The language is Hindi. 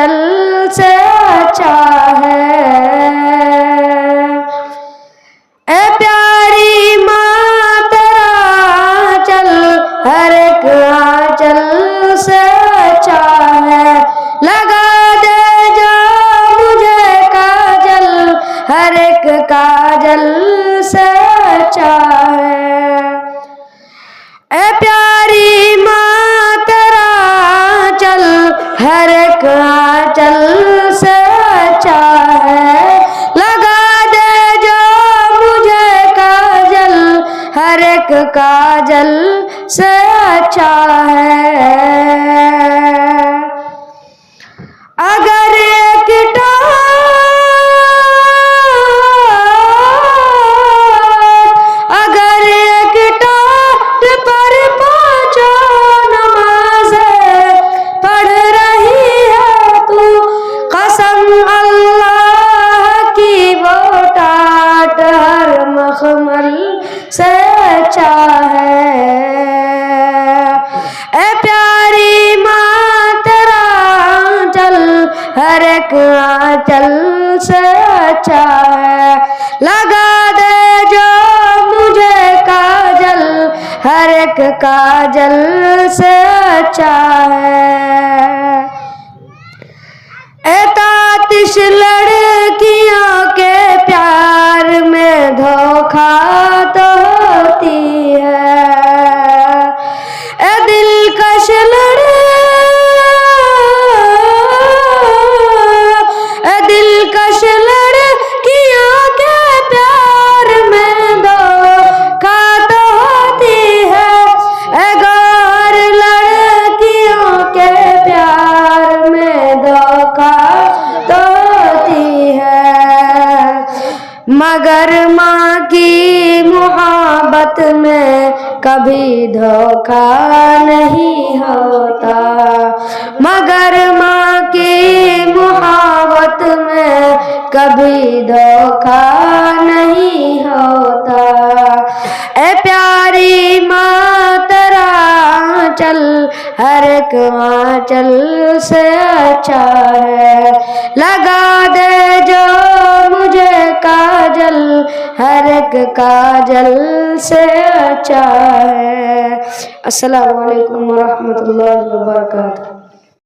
काजल से अच्छा है। ए प्यारी माँ तेरा चल हर एक आंचल से अच्छा है। लगा दे जो मुझे काजल हर एक काजल से अच्छा है। ए प्यारी माँ तेरा चल हर एक आंचल से अच्छा है। लगा दे जो मुझे काजल हर एक काजल से अच्छा है। अगर एक टाट पर पाँचों नमाज़ें पढ़ रही है तू, कसम अल्लाह की वो टाट हर मखमल से अच्छा है। ए प्यारी माँ तेरा चल हर एक आंचल से अच्छा है। लगा दे जो मुझे काजल हर एक काजल से अच्छा है। ए तातिश लड़कियों के प्यार में धोखा तो होती है। ए दिलकश लड़कियों के प्यार में धोखा तो होती है। ए गौर लड़कियों के प्यार में धोखा तो होती है। मगर माँ की मोहब्बत में कभी धोखा नहीं होता। मगर माँ की मोहब्बत में कभी धोखा नहीं होता। ए प्यारी माँ तेरा चल हर एक आंचल से अच्छा है। लगा दे जो मुझे काजल हर एक काजल से अच्छा है। अस्सलामु अलैकुम व रहमतुल्लाहि व बरकातुहू।